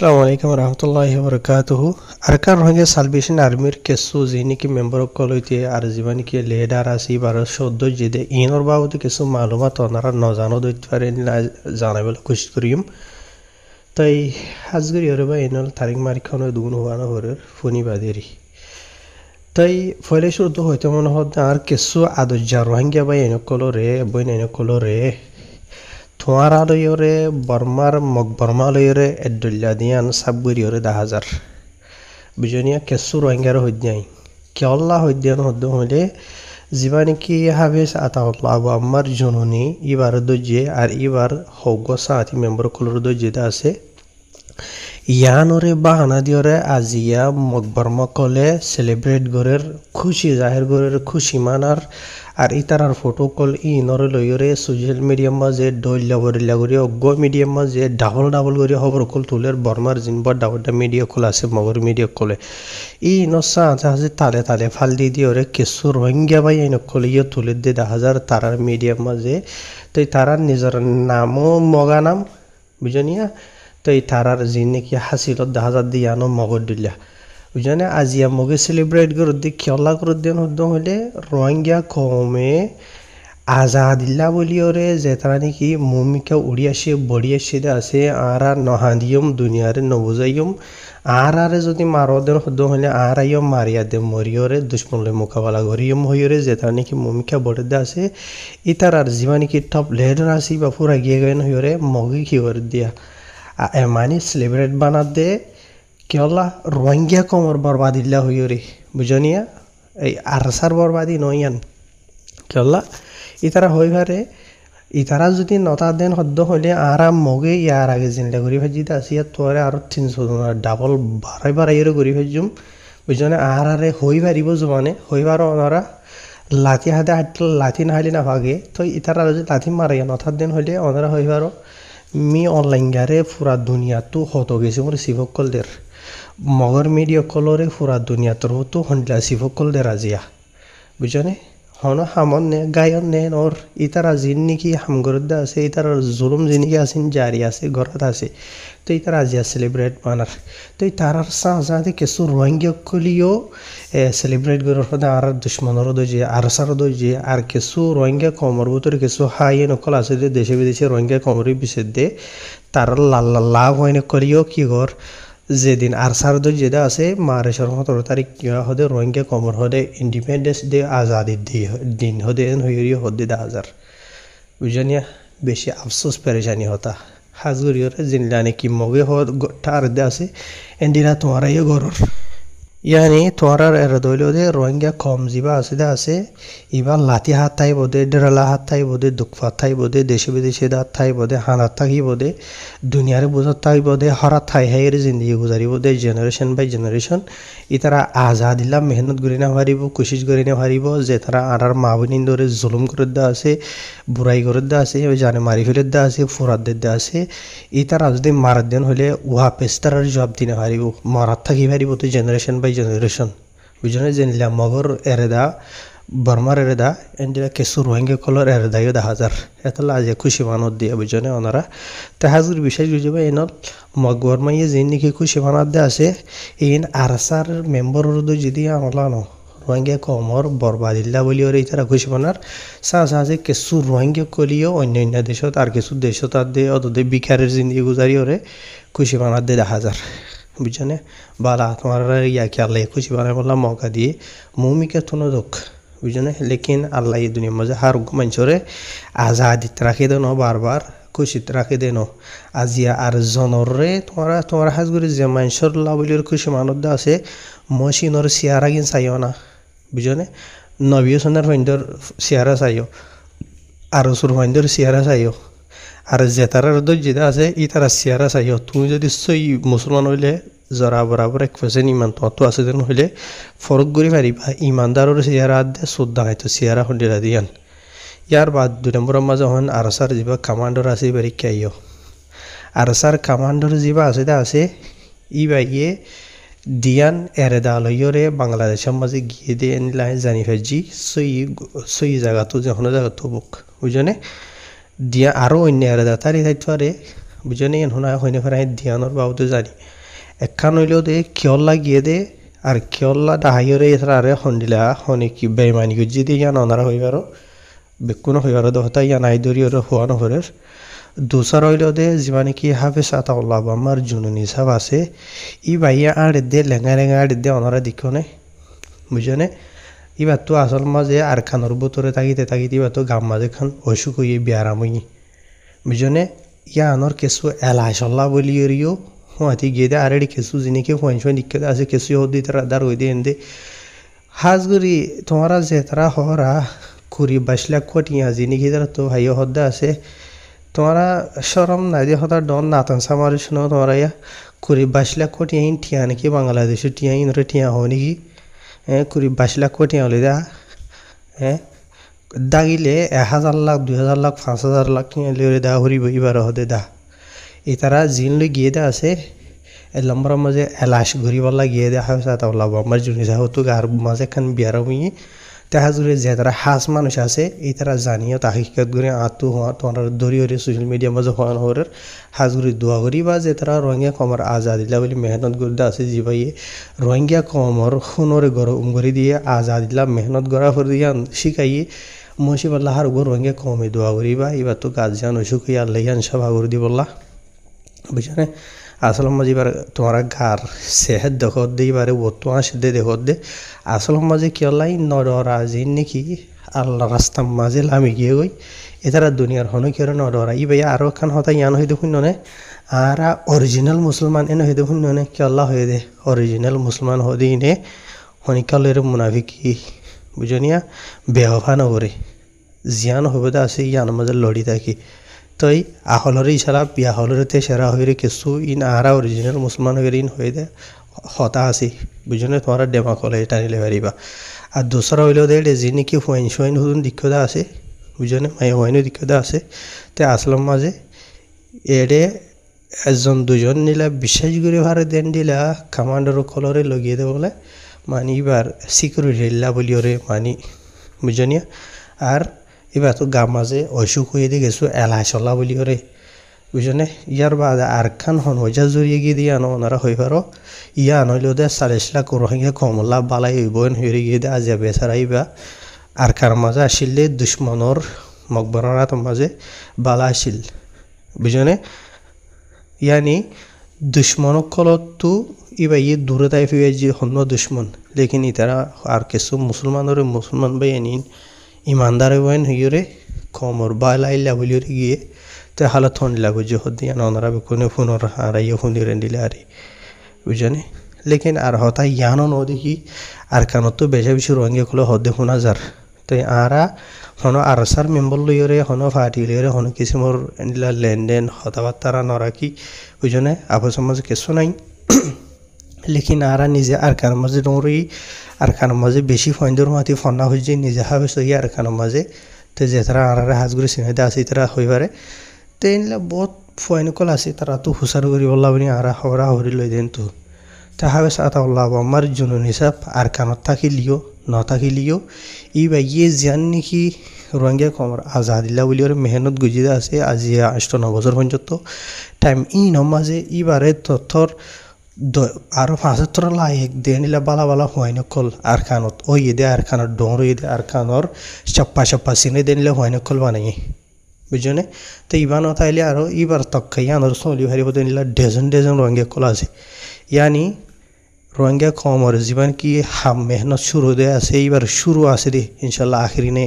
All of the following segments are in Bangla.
Assalamu alaikum warahmatullahi wabarakatuh. Arkan Rohingya Salvation Army kesu zini ki member koloiti arzivani ki leader asi bar shoddo jede inor babudu kesu malumat onara nozano doitfare janabel koshis kuriyum. Tai hazgir yoreba enol tarik marikano dugun huana horer funi baderi. Tai foile shurdo hoite mone hod ar kesu adojjar Rohingya bai enokolo re boin enokolo re তোমার আলোয়রে বর্মার মগ বর্মালয়রে এডুল্লা দিয়ান সাবগুরিয়রে 10,000 বিজনিয়া কেসু রোহিঙ্গার হইদ্যাই কেল্লা হইদ্যান হদ্দ হইলে জীবানি কি হাবেস আতাউল্লাহ আবু আম্মার জননী ইবার দজে আর ইবার হগ্গ সাথী মেম্বার কলর দজে আছে ইয়ানরে বাহানা দিয়রে আজিয়া মগ বর্মা কলে সেলিব্রেট গরের খুশি জাহির গরের খুশি মানার আর ইতারার ফটো কল ইনরে লইরে সোশ্যাল মিডিয়া মাঝে ডইলা বরিলা করি অগ্গ মিডিয়া মাঝে ডাবল করি খবর কল তুলের বর্মার জিনবার ডাবলটা মিডিয়া কল আছে মগর মিডিয়া কলে ই নসা আছে তালে ফাল দি দিয়রে কেসু রোহিঙ্গা বাই এন কল ইয়ে তুলে দে 10,000 তারার মিডিয়া মাঝে তাই তারার নিজের নামও মগা নাম বুঝনিয়া তাই তারার জিন নাকি হাসিলত 10,000 দিয়ানো মগর দিলা বুঝনে আজিয়া মগে সেলিব্রেট করে দি খেলা করে দেন হদ্দ হইলে রোহিঙ্গা কমে আজাদিল্লা বলিওরে যেতারা নাকি মুমিকা উড়িয়াসে বড়িয়াসে আছে আর নহাদিয়ম দুনিয়ারে নবুজাইয়ম আর যদি মারো দেন হদ্দ হইলে আর আইয়ম মারিয়া দে মরিয়রে দুশ্মনলে মোকাবেলা করিয়ম হইরে যেতারা নাকি মুমিকা বড়ে দে আছে ইতার আর জীবানি কি টপ লিডার আসি বা পুরা গিয়ে গেন হইরে মগে কি করে দিয়া এমানি সেলিব্রেট বানা দে কেলা রোহিঙ্গা কমর বরবাদিল্লা হইরে বুঝনিয়া এই আরসার বরবাদি নয়ান কেলা ইতারা হইবারে ইতারা যদি নতা দেন হদ্দ হইলে আরাম মগে ইয়ার আগে জিনলে ঘুরি ভাজিতে আসিয়া তোরে আরো 300 ডাবল বাড়াইরে ঘুরি ভাজুম বুঝনে আরে হই পারিব জমানে হইবার ওনারা লাঠি হাতে হাঁটলে লাঠি না হাইলে না ভাগে তো ইতারা যদি লাঠি মারাইয়া নতা দেন হইলে ওনারা হইবারও মি অনলাইন গারে পুরা দুনিয়া তো হতো গেছে মোর শিবকলদের মগর মিডিয়া কলরে পুরা দুনিয়া তোর তো হন্ডলা শিবকলদের আজিয়া বুঝনে হন হামন নে গায়ন নে ওর ইতারা জিন নাকি হামগরদা আছে ইতার জুলুম জিনিকে আসেন জারি আছে ঘরত আছে তো ইতারা আজিয়া সেলিব্রেট মানার তো তারার সাথে কিছু রোহিঙ্গা কলিও সেলিব্রেট করার পরে আর দুশ্মনর দজে আর সার দজে আর কিছু রোহিঙ্গা কমর ভিতরে কিছু হাই নকল আছে যে দেশে বিদেশে রোহিঙ্গা কমরের বিশেষ দে তার লাভ হয় না করিও কি ঘর যেদিন আর সার যেটা আছে মার্চের 17 তারিখ হদে রোহিঙ্গা কমর হদে ইন্ডিপেন্ডেন্স ডে আজাদি দিন হদে হইরি হদে 10,000 বুঝনিয়া বেশি আফসোস পেরেশানি হতা হাজগুরিয়রে জিনলানে কি মগে হদ টার দে আছে এন্ডিরা তোমার ইয়ে গরর ইয়ানি তোরার এর দইলদে রোহিঙ্গা কম জিবা আছে ইবা লাতি হাত থাই বদে ডেরালা হাত থাই বদে দুঃখফা থাই বদে দেশে বিদেশে দাঁত থাই বদে হানাত থাকি বদে দুনিয়ারে বুঝত থাই বদে হরা থাই হাইয়ের জিন্দগি গুজারি বদে জেনারেশন বাই জেনারেশন ইতারা আজাদিল্লা মেহনত করি না পারিব কোশিশ করি না পারিব যে তারা আরার মা বোনিন ধরে জুলুম করে দা আছে বুড়াই করে দা আছে জানে মারি ফেলে দা আছে ফোরাত দে আছে ইতারা যদি মারাত দেন হলে উহা পেস্তারার জবাব দিনে পারিব মারাত থাকি পারিব তো generation by generation বুঝনে জেনলা Magar এরেদা বর্মার এরেদা এন্ডিলা কেসু Rohingya colour এরেদাইও 10,000 এতলা আজ খুশি মানত দিয়ে বুঝনে ওনারা তাহাজুর বিশেষ বুঝবে এনল মগ বর্মাইয়ে যেন নাকি খুশি মানাত দে আছে ইন আরসার মেম্বর যদি আমলানো রোহিঙ্গা কমর বরবাদিল্লা বলি ওরে তারা খুশি মানার সাহসে কেসু রোহিঙ্গা কলিও অন্যান্য দেশত আর কিছু দেশত আর দে অতদে বিকারের জিন্দগি গুজারি ওরে খুশি মানাত দে 10,000 বুঝনে বালা তোমার ইয়া কি আল্লাহ খুশি বানাই বললাম মৌকা দিয়ে মুমিকে তুনো দুঃখ বুঝনে লেকিন আল্লাহ এই দুনিয়ার মাঝে হার মানুষরে আজাদিত রাখে দেন বারবার খুশিত রাখে দেন আজিয়া আর জনরে তোমার হাজগুড়ি যে মানুষের লাভলির খুশি মানত আছে মশিনর চেয়ারা কিন চাইও না বুঝনে নবীয় সন্ধ্যার ফাইন্ডর চেয়ারা চাইও আর সুর ফাইন্ডর চেয়ারা চাইও আর জেতারার যেটা আছে ই তারা চেয়ারা চাইও তুমি যদি সই মুসলমান হইলে জরা বরাবর 1% ইমান তো আছে যেন হইলে ফরক করি পারিবা ইমানদারের চেয়ারা দে শ্রদ্ধা হয়তো চেয়ারা হন্ডিলা দিয়ান ইয়ার বাদ 2 নম্বরের মাঝে হন আরসার যিবা কামান্ডার আছে বাড়ি খাইও আরসার কামান্ডার যিবা আছে ই বাইয়ে দিয়ান এরেদা লইরে বাংলাদেশের মাঝে গিয়ে দিয়ে এনলাই জানি ফেজি সই জায়গা তো যখন জায়গা তো বুক বুঝনে দিয়া আরও অন্য এরেদা তারি থাকতে পারে বুঝেনি হুনা হইনে ফেরাই ধ্যানর বাবুতে জানি একখান হইলেও দে কিয়ল্লা গিয়ে দে আর কিয়ল্লা ডাহাইরে এছাড়া আরে হন্ডিলা হনে কি বেমানি গুজি দিয়ে ইয়ান অনারা হইবারও বেকুনো হইবারও দহতা ইয়ান আইদরি ওর হওয়া নহরের দুসার হইলেও দে যিমানে কি হাফেজ আতাউল্লাহ আমার জুনুনি সাহ আছে ই ভাইয়া আড়ে দে লেঙা লেঙা আড়ে দে অনারা দিকনে বুঝেনে এবার তো আসল মাঝে আর খানোর বোতরে তাকিতে তাকিতে এবার তো গাম মাঝে খান অসুখ হইয়ে বিয়ারাম হই বুঝনে ইয়া আনর কেসু এলাইসল্লা বলি এরিও হুঁয়াতি গিয়ে দে আর কেসু জিনিকে হুঁয়াই শুয়ে নিকে আছে কেসু হদি তারা দার হই দে এনে হাজগুড়ি তোমারা যে তারা হরা কুড়ি 22 লাখ কোটিয়া জিনিকে তারা তো ভাই হদ্দা আছে তোমারা সরম না দিয়ে হতার ডন নাতন সামার শুনো তোমরা ইয়া কুড়ি 22 লাখ কোটি আইন ঠিয়া নাকি বাংলাদেশে টিয়া ইন টিয়া হয় নাকি কুড়ি 22 লাখ কোটি হলে দা দাগিলে 1000 লাখ 2000 লাখ 5000 লাখ টিয়া দা হরিব এবার হদে দা এই তারা জিন লই গিয়ে দা আছে লম্বর মাঝে এলাশ ঘুরিবাল্লা গিয়ে দে হাফেজ আতাউল্লাহ আমার জুনি যা হতো গার মাঝে খান বিয়ার হইয়ে দেখা জুড়ে যে তারা হাস মানুষ আছে এই তারা জানিও তাহিকাত করে আতু হওয়া তোমার দড়ি হরে সোশ্যাল মিডিয়া মাঝে হওয়ান হরের হাজগুড়ি দোয়া করি বা যে তারা রোহিঙ্গা কমর আজাদিল্লা বলে মেহনত করতে আছে যে ভাইয়ে রোহিঙ্গা কমর সোনরে গরম করে দিয়ে আজাদিল্লা মেহনত করা করে দিয়ে শিখাইয়ে মসিবাল্লাহ আর উপর রোহিঙ্গা কমে দোয়া করি বা এবার তো কাজ জান অসুখ আল্লাহ সভা করে দি বললা বুঝছে আসল মাঝে এবার তোমার গার সেহেদ দেখত দে এবারে বর্তু আসে দে দেখত দে আসল মাঝে কেলাই নডরা যে নাকি আল্লাহ রাস্তার মাঝে লামি গিয়ে গই এতারা দুনিয়ার হন কেউ নডরা ই ভাইয়া আরও খান হতা ইয়ান হয়ে দেখুন নে আর অরিজিনাল মুসলমান এনে হয়ে দেখুন নে কেল্লা হয়ে দে অরিজিনাল মুসলমান হদি নে হনিকালের মুনাফিকি বুঝনিয়া বেহফা নগরে জিয়ান হবে দে আছে ইয়ান মাঝে লড়ি থাকি তই আহলরে ইশারা বিয়া হলরেতে সেরা হয়ে কিছু ইন আরা অরিজিনাল মুসলমান হয়ে ইন হয়ে দে হতা আছে বুঝনে তোমার ডেমা কলে টানিলে পারিবা আর দোসরা হইলেও দে যে নাকি হুয়াইন সুয়াইন হুন দীক্ষতা আছে বুঝনে মাই হুয়াইনও দীক্ষতা আছে তে আসলাম মাঝে এডে একজন দুজন নিলা বিশ্বাস করে ভারে দেন দিলা কামান্ডার কলরে লगिए দে বলে মানি এবার সিকিউরিটি লা বলি ওরে মানি বুঝনিয়া আর এবার তো গাম মাঝে অসুখ হয়ে দিয়ে গেছো এলাই চলা বলি ওরে বুঝনে ইয়ার বাদ আর খান হন হজা জড়িয়ে গিয়ে দিয়ে আনো ওনারা হয়ে পারো ইয়া আনলেও দে 40 লাখ রোহিঙ্গা কমলা বালাই হইবন হয়ে গিয়ে দে আজ বেচারাইবা আর কার মাঝে আসিলে দুশ্মনর মকবরাত মাঝে বালা আসিল বুঝনে ইয়ানি দুশ্মন কলত তো ইবা ইয়ে দূরে তাই ফিরে যে হন্য দুশ্মন লেকিন ইতারা আর কিছু মুসলমানের মুসলমান ভাই আনিন ইমানদার বইন হইরে কমর বালাইলা বলি গিয়ে তে হালত হন লাগো যে হদি ওনারা কোনে ফোনর হারাইয়ে ফোন দিলেন দিলে আরে বুঝনে লেকিন আর হতা ইয়ানো ন দেখি আর কানত তো বেশি বেশি রঙে খুলে হদে শোনা যার তাই আরা হন আরসার মেম্বর লইরে হন ফাটি লইরে হন কিসিমর এন্ডিলা লেনদেন হতাবার্তারা নরাকি বুঝনে আপস মাঝে কিছু নাই লেকিন আরা নিজে আর কার মাঝে ডরি আর কার মাঝে বেশি ফয়ন্দর মাতি ফন্না হয়ে নিজে হাবে সই আর কার মাঝে তো যে তারা আর হাজগুড়ি সিনেদা আছে তারা হইবারে তো এনলা বহুত ফয়নকল আছে তারা তো হুসার করি বললা বলি আর হরা হরি লই দেন তো তা হাবে সাতা আল্লাহ আমার জুনুন হিসাব আর কানত থাকিলিও ন থাকিলিও ই বা ইয়ে জান নাকি রোহিঙ্গা কমর আজাদিল্লা বলি ওর মেহনত গুজিদা আছে আজি 8-9 বছর পর্যন্ত টাইম ই নমাজে ইবারে তথর আরো 75 লাখ দেনিলা বালা বালা হয় নকল আর খানত ওই দে আর খানত ডোর দে আর খানর চাপ্পা চাপ্পা সিনে দেনিলে হয় নকল বানাই বুঝনে তো ইবান তাইলে আরো ইবার তক্কাইয়া Anar সলি হারিব দেনিলা dozen dozen Rohingya call আছে ইয়ানি রোহিঙ্গা কমর জীবন কি হাম মেহনত শুরু দে আছে এবার শুরু আছে দে ইনশাআল্লাহ আখরি নে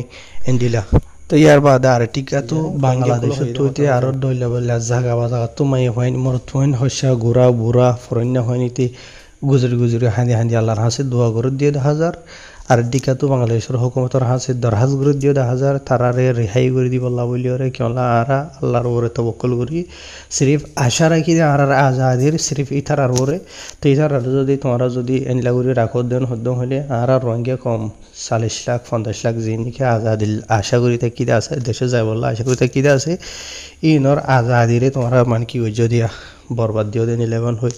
এন্ডিলা তো ইয়ার বাদ আর টিকা তো বাংলাদেশ তো আরো দইলা বলে জায়গা বাজা তো মাই হয়নি মোর থইন হসা গুড়া বুড়া ফরন্য হয়নিতে গুজরি গুজরি হাঁদি হাঁদি আল্লাহর হাসে দোয়া করে দিয়ে 10,000 আর টিকা তো বাংলাদেশের হুকুমতের হাসে দরহাজ করে দিয়ে 10,000 তারারে রেহাই করে দিব আল্লাহ বলি ওরে কেলা আরা আল্লাহর ওরে তবক্কল করি সিরিফ আশা রাখি যে আর আজাদির সিরিফ ইতারার ওরে তো ইতারার যদি তোমরা যদি এনলা করে রাখো দেন হদ্দ হলে আর রোহিঙ্গা কম 40 লাখ 50 লাখ জিনিকে আজাদিল আশা করি থাকি আছে দেশে যায় বললা আশা করি থাকি আছে ইনর আজাদিরে তোমরা মান কি হইজ দিয়া বরবাদ দিও দেন 11 হই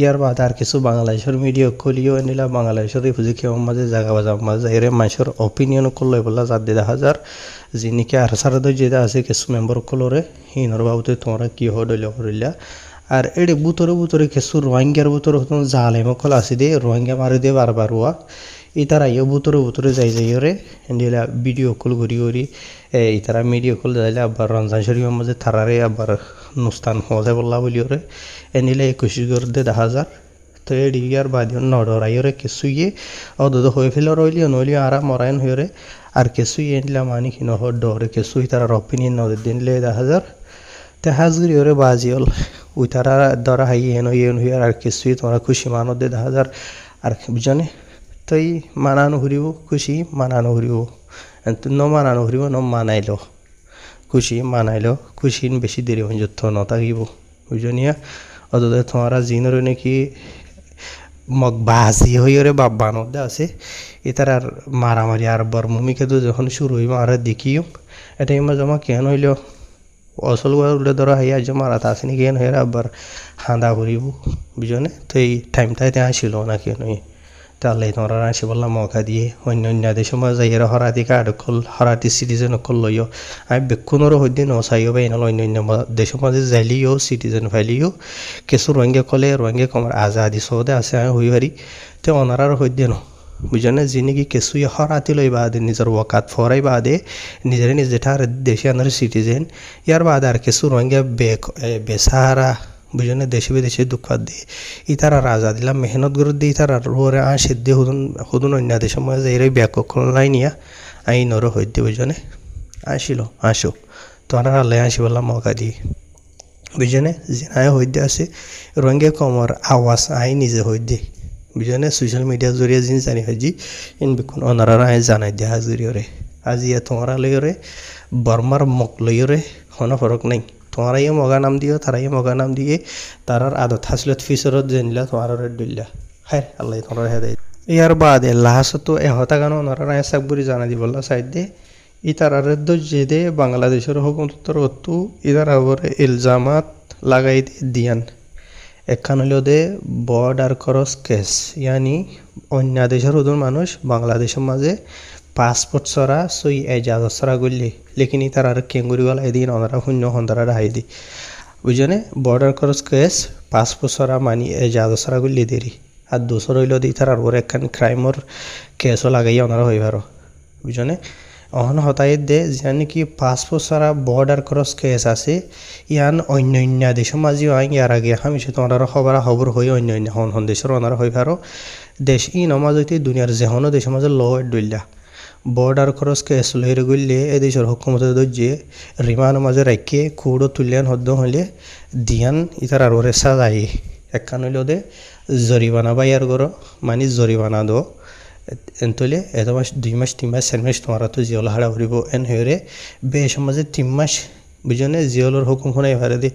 ইয়ার বাদ আর কিছু বাংলাদেশের মিডিয়া কলিও নিলা বাংলাদেশের রিফিউজি কেমন মাঝে জায়গা বাজা মাঝে এর মানুষের অপিনিয়ন করলো বলা যার 1000 যিনিকে আর সারা দই যেটা আছে কিছু মেম্বার কলরে হিনর বাবুতে তোমরা কি হডল করিলা আর এডে বুতরে কিছু রোহিঙ্গার বুতরে হতন জালেম কল আছে দে রোহিঙ্গা মারি দে বারবার ওয়া ইতারা ইয়ে বুতরে যাই রে এন্ডিলা ভিডিও কল করি ইতারা মিডিয়া কল যাইলে আবার রমজান শরীফের মাঝে থারারে আবার নুস্তান হজে বললা বলি রে এনিলে 21 করে দে 1000 তো এডি ইয়ার বাদিও নডরাইরে কিছু ইয়ে অদদ হয়ে ফেল রইলি নইলি আরা মরাইন হয়ে আর কিছু এনিলা মানি কিনো হড ডরে কিছু ইতারা অপিনিয়ন নদের দিন লে 1000 তে হাজগিরি ওরে বাজিওল ওই তারা ধরা হাই এন হইয়ার আর কিছুই তোমরা খুশি মানো দে 1000 আর বুঝনে তই মানানো ঘুরিব খুশি মানানো ঘুরিব ন মানানো ঘুরিব ন মানাইলো খুশি মানাইলো খুশি বেশি দেরি হয়ে যত ন থাকিব বুঝনিয়া অদে তোমরা জিনর নাকি মগ বাজি হইরে বাবানো দে আছে এটার আর মারামারি আর বর্মমিকে তো যখন শুরু হইব আর দেখিও এটাই জমা কেন হইলো অসল উল্লে ধরা হাইয়া যে মারা আসেনি কেন হয়ে আবার হাঁদা করিব বুঝনে তো এই টাইমটাতে আসিল না কেন তাহলে তোমরা আসি বললাম মৌকা দিয়ে অন্য দেশের মাঝে যাই হরাতি কার্ড কল হরাতি সিটিজেন কল লইও আমি বেক্ষণরও হইতে নচাইও বা এনাল অন্য দেশের মাঝে যাইলিও সিটিজেন ফাইলিও কিছু রোহিঙ্গা কলে রোহিঙ্গা কমার আজাদি সৌদে আছে আমি হই পারি তো অনারার হইতে ন বুঝনে যি নাকি কিছুই হরাতি লই বাদে নিজের ওয়াকাত ফরাই বাদে নিজে ঠার দেশে আনার সিটিজেন ইয়ার বাদে আর কিছু রোহিঙ্গা বেসাহারা বুঝনে দেশে বিদেশে দুঃখাত দিয়ে ইতারা রাজা দিলাম মেহনত করে দিয়ে ইতারা রোরে সিদ্ধ হুদুন অন্য দেশের মাঝে এর ব্যাকক লাই নিয়া আই নর হইতে বুঝনে আসো তোরা আল্লাহ আসি বললাম মৌকা দিয়ে বুঝনে জেনায় হইতে আছে রোহিঙ্গা কমর আওয়াজ আই নিজে হইতে বুঝনে সোশ্যাল মিডিয়ার জরিয়ে জিনিস জানি হাজি ইন বিকুন ওনারা আই জানাই দিয়া হাজিরে আজি তোমরা লইরে বর্মার মক লইরে কোনো ফরক নাই তোমরা ইয়ে মগা নাম দিও তারা ইয়ে মগা নাম দিয়ে তারার আদত হাসলত ফিসরত জেনিলা তোমার দিল্লা হায় আল্লাহ তোমরা হেদাই ইয়ার বাদে লাহাসত এহতা গানো ওনারা রায় সাকবুরি জানা দি বললা সাইড দে ইতারার যে দে বাংলাদেশের হুকুমতর অতু ইদার আবরে ইলজামাত লাগাই দিয়ান একখান হইল দে বর্ডার ক্রস কেস ইয়ানি অন্য দেশের ওদের মানুষ বাংলাদেশের মাঝে পাসপোর্ট ছড়া সই এজাজত ছড়া করলি লেকিন তার আর কেঙ্গুরি গলা এদিন ওনারা শূন্য সন্ধারা রাহাই দি বুঝনে বর্ডার ক্রস কেস পাসপোর্ট ছড়া মানি এজাজত ছড়া করলি দেরি আর দুসর হইল দি তার আর একখান ক্রাইমর কেসও লাগাইয়া ওনারা হই পারো বুঝনে অহন হতাই দে জানি কি পাসপোর্ট ছড়া বর্ডার ক্রস কেস আছে ইয়ান অন্য দেশের মাঝেও আইন ইয়ার আগে আমি সে তোমার খবর হই অন্য হন দেশের ওনারা হই পারো দেশ ই নমাজ হইতে দুনিয়ার যেহনো দেশের মাঝে ল ডইলা বর্ডার ক্রস কেস লইরে গইলে এ দেশের হুকুমতে দজ্জে রিমান মাঝে রাখে কুড়ো তুলিয়ান হদ্দ হইলে দিয়ান ইতার আর ওরে সাজাই একখান হইল দে জরিমানা বাইয়ার গর মানে জরিমানা দো এনতলে এত মাস 2 মাস 3 মাস 4 মাস তোমার তো জিওল হাড়া হরিব এন হইরে বে সমাজে 3 মাস বুঝনে জিওলর হুকুম হনে এবারে দি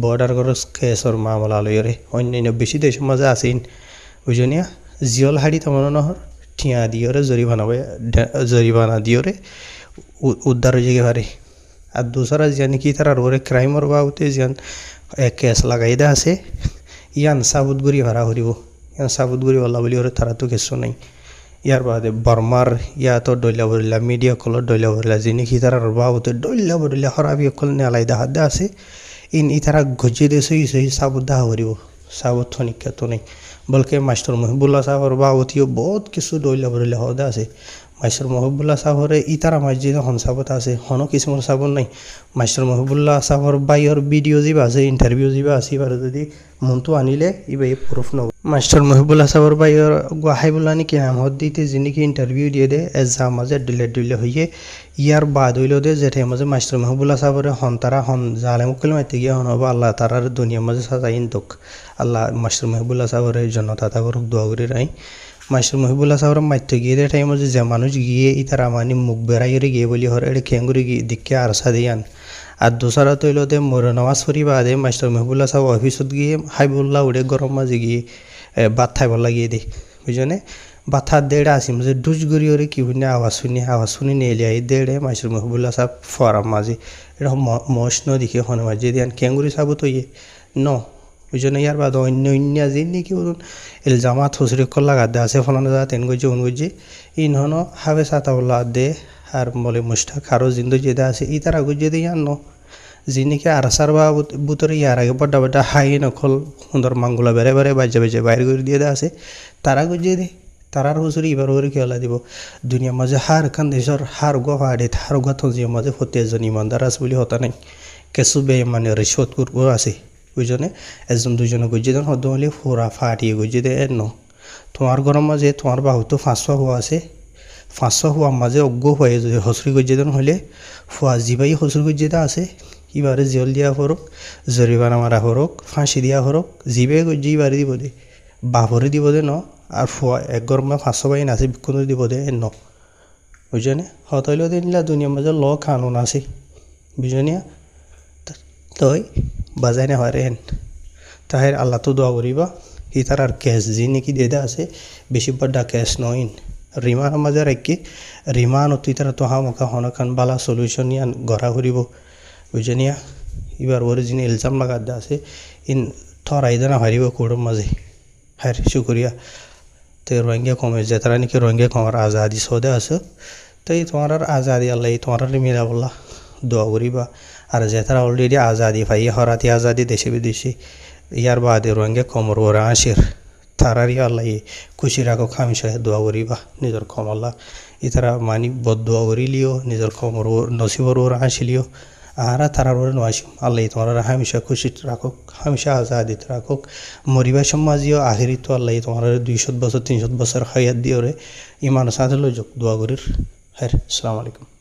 বর্ডার ক্রস কেসর মামলা লইরে অন্য বেশি দেশের মাঝে আসেন বুঝনিয়া জিওল হাড়ি তেমন নহর ঠিয়া দিওরে জরিমানা দিওরে উদ্ধার হয়ে যেতে পারে আর দুসরা জানি কি তারা ওরে ক্রাইমর বাবুতে যেন কেস লাগাই দা আছে ইয়ান সাবুতগুড়ি ভাড়া হরিব ইয়ান সাবুতগুড়ি ওলা বলি ওরে তারা তো কিছু নাই ইয়ার বাদে বর্মার ইয়া তো ডইলা বরিলা মিডিয়া কলর ডইলা বরিলা যিনি কি তারা বাবুতে ডইলা বরিলা হরাবি কল নে আলাইদা হাত দা আছে ইন ইতারা গজ্জে দে সই সাবুত দা হরিব সাবুত থনিকা তো নেই বলকে মাস্টার মহিবুল্লাহ সাহর বাবতীয় বহুত কিছু ডইলা বরিলা হদা আছে মাস্টার মহিবুল্লাহ সাহরে ইতারা মসজিদে হন সাবত আছে হনো কিছুমান সাবন নাই মাস্টার মহিবুল্লাহ সাহর বাইর ভিডিও যা আছে ইন্টারভিউ যা আছে এবার যদি মনটো আনিলে ইবাই প্রুফ নব মাস্টার মহিবুল্লাহ সাহর বাইর হাইবুল্লাহ নাকি আহমদ দিতে যিনিকি ইন্টারভিউ দিয়ে দে যা মাঝে ডিলে হইয়ে ইয়ার বাদ হইল দে যেটা মাঝে মাস্টার মহিবুল্লাহ সাহরে হন তারা হন জালে মুকল মাইতে গিয়া হন হবা আল্লাহ তারার দুনিয়ার মাঝে সাজাইন তোক আল্লাহ মাস্টার মহিবুল্লাহ সাহরে জনতা তাগর দোয়া করে রাই মাস্টার মহিবুল্লাহ সাহর মাইতে গিয়ে দে টাইম যে মানুষ গিয়ে ইতার আমানি মুখ বেড়াইরে গিয়ে বলি হর এটা খেঙ্গুরি গিয়ে দিকে আর সাদিয়ান আর দোসরা তৈল দে মোর নওয়াজ পড়ি বাদে মাস্টার মহিবুল্লাহ সাহব অফিসত গিয়ে হাইবুল্লাহ উড়ে গরম মাঝে গিয়ে ভাত খাইব লাগিয়ে দে বুঝনে ভাত হাত দেড়ে আসি মাঝে ডুজ গড়ি ওরে কি আওয়াজ শুনি নিয়ে আই দেড়ে মাস্টার মহিবুল্লাহ সাহেব ফরাম মাঝে এটা মশ ন দিকে হনে মাঝে দিয়ান খেঙ্গুরি সাহব তো ইয়ে ন ওই জন্য ইয়ার বাদ অন্য অন্য যে নাকি বলুন ইলজামাত হুসরিকল লাগাতে আছে ফলানো যা তেন গজি উন গজি ইনহন হাবে সাতাউল্লাহ দে আর মলে মুস্তাক আরও জিন্দু যেদা আছে ই তারা গুজে দিয়ে আনো যি নাকি আরাসার বা বুতরে ইয়ার আগে বড্ডা বড্ডা হাই নকল সুন্দর মাঙ্গুলা বেড়ে বেড়ে বাজে বাজে বাইরে করে দিয়ে দেওয়া আছে তারা গুজিয়ে দে তারার হুজুরি এবার ওরে খেলা দিব দুনিয়ার মাঝে হার খান দেশর হার গো হাড়ে হার গো থজিয়ার মাঝে হতে এজন ইমানদার আছে বলে হতা নাই কেসু বে মানে রিশ্বত করবো আছে বুঝনে একজন দুজনে গুজিয়ে দেন হদ হলে ফোরা ফাটিয়ে গুজিয়ে দে ন তোমার ঘরের মাঝে তোমার বাহুতো 500 হওয়া আছে 500 হওয়ার মাঝে অজ্ঞ হয়ে যদি হসরি গুজিয়ে দেন হলে ফুয়া জিবাই হসরি গুজিয়ে দেওয়া আছে এবারে জেল দিয়া হরক জরিমানা মারা হরক ফাঁসি দিয়া হরক জিবে গুজি বাড়ি দিব দে বাপরে দিব দে ন আর ফুয়া এক গরমে 500 বাইন আছে বিক্ষণ দিব দে ন বুঝনে হতইলেও দিনলা দুনিয়ার মাঝে ল কানুন আছে বুঝনিয়া তই বাজাই না হয় রেন তাহের আল্লাহ তো দোয়া করিবা ই তার আর ক্যাশ যি নাকি দেদা আছে বেশি বড় ক্যাশ নইন রিমান মাঝে রাখি রিমান অতি তারা তো হামকা হনখান বালা সলিউশন ইয়ান গড়া করিব বুঝনিয়া এবার অরিজিনাল ইলজাম লাগা আছে ইন থরাই দেনা হারিব কোড়ম মাঝে হ্যাঁ শুক্রিয়া তো রোহিঙ্গা কমে যে তারা নাকি রোহিঙ্গা কমার আজাদি সদে আছে তাই তোমার আর আজাদি আল্লাহ তোমার মিলা বললা দোয়া করিবা আর যে তারা অলরেডি আজাদি ভাই হরাতি আজাদি দেশে বিদেশে ইয়ার বাদে রোহিঙ্গা কমর ওরা আসির তারারই আল্লাহ খুশি রাখো খামিশা দোয়া করিবা নিজের কমল্লা ই তারা মানি বদ দোয়া করিলিও নিজের কমর নসিবর ওরা আসিলিও আহারা তারার ওরে নয়াসিম আল্লাহ তোমার হামেশা খুশি রাখুক হামেশা আজাদিত রাখুক মরিবা সমাজিও আখেরি তো আল্লাহ তোমার 200 বছর 300 বছর হায়াত দিয়ে ওরে ইমান সাথে লোক দোয়া করির হ্যাঁ আসসালামু আলাইকুম